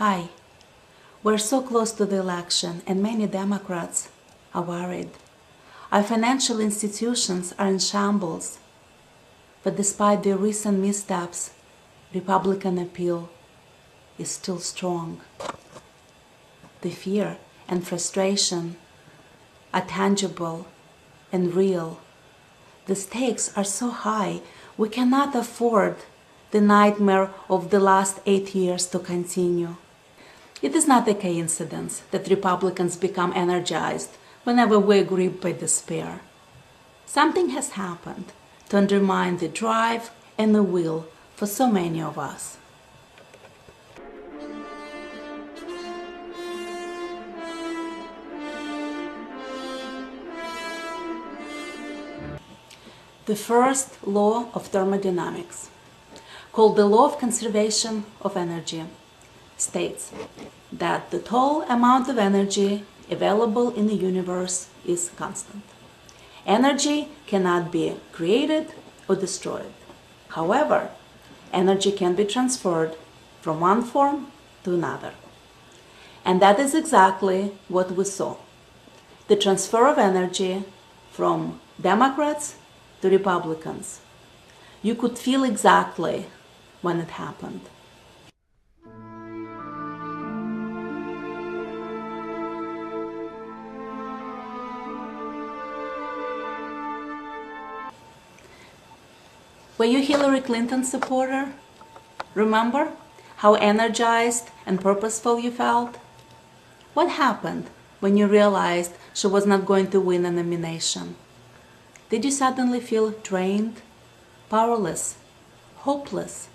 Hi. We're so close to the election and many Democrats are worried. Our financial institutions are in shambles. But despite the recent missteps, Republican appeal is still strong. The fear and frustration are tangible and real. The stakes are so high, we cannot afford the nightmare of the last 8 years to continue. It is not a coincidence that Republicans become energized whenever we are gripped by despair. Something has happened to undermine the drive and the will for so many of us. The first law of thermodynamics, called the law of conservation of energy, states that the total amount of energy available in the universe is constant. Energy cannot be created or destroyed. However, energy can be transferred from one form to another. And that is exactly what we saw. The transfer of energy from Democrats to Republicans. You could feel exactly when it happened. Were you Hillary Clinton's supporter? Remember how energized and purposeful you felt? What happened when you realized she was not going to win a nomination? Did you suddenly feel drained, powerless, hopeless?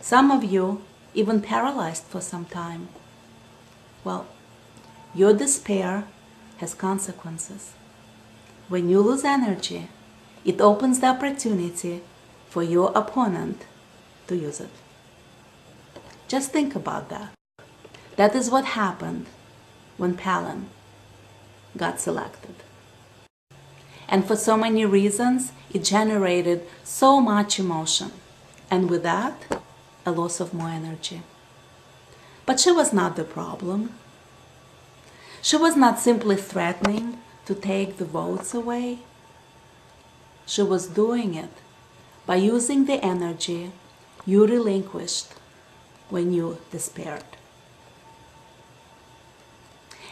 Some of you even paralyzed for some time. Well, your despair has consequences. When you lose energy, it opens the opportunity for your opponent to use it. Just think about that. That is what happened when Palin got selected. And for so many reasons, it generated so much emotion. And with that, a loss of more energy. But she was not the problem. She was not simply threatening to take the votes away. She was doing it by using the energy you relinquished when you despaired.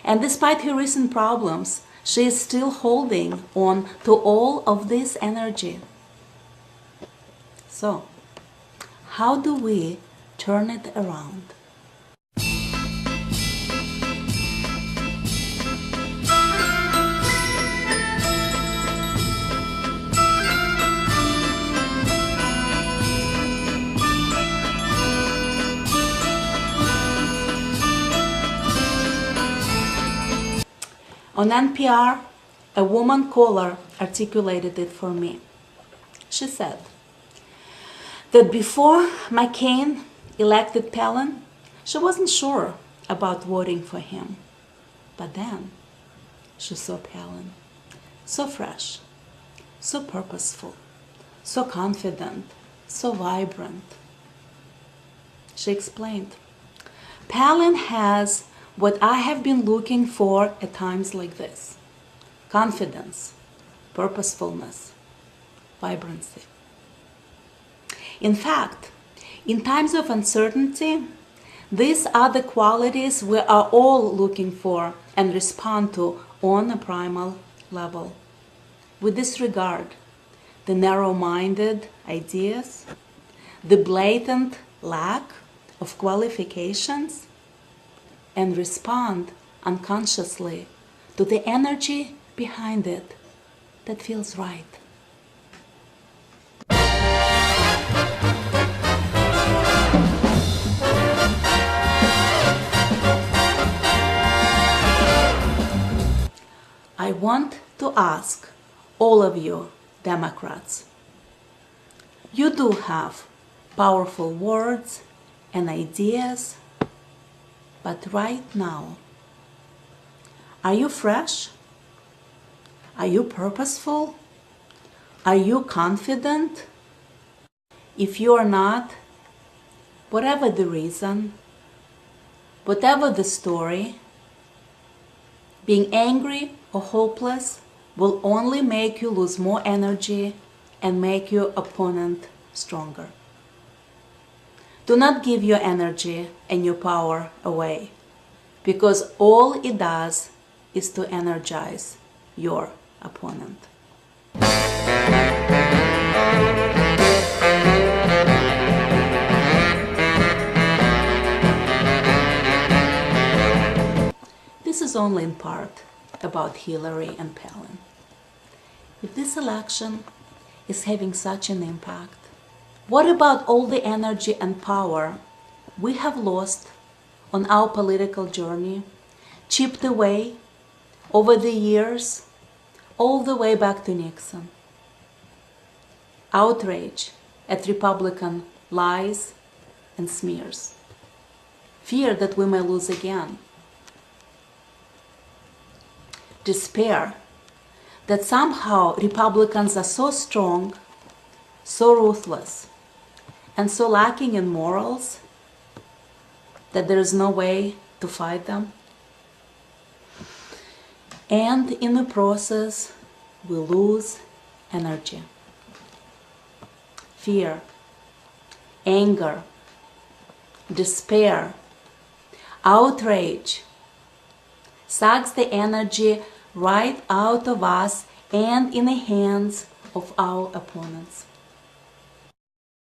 And despite her recent problems, she is still holding on to all of this energy. So, how do we turn it around? On NPR, a woman caller articulated it for me. She said that before McCain elected Palin, she wasn't sure about voting for him. But then she saw Palin, so fresh, so purposeful, so confident, so vibrant. She explained, Palin has what I have been looking for at times like this: confidence, purposefulness, vibrancy. In fact, in times of uncertainty, these are the qualities we are all looking for and respond to on a primal level. We disregard the narrow-minded ideas, the blatant lack of qualifications, and respond unconsciously to the energy behind it that feels right. I want to ask all of you Democrats, you do have powerful words and ideas, but right now, are you fresh? Are you purposeful? Are you confident? If you are not, whatever the reason, Whatever the story, being angry or hopeless will only make you lose more energy and make your opponent stronger. Do not give your energy and your power away, because all it does is to energize your opponent. This is only in part about Hillary and Palin. If this election is having such an impact, what about all the energy and power we have lost on our political journey, chipped away over the years, all the way back to Nixon? Outrage at Republican lies and smears. Fear that we may lose again. Despair that somehow Republicans are so strong, so ruthless, and so lacking in morals that there is no way to fight them. And in the process, we lose energy. Fear, anger, despair, outrage sucks the energy right out of us and in the hands of our opponents.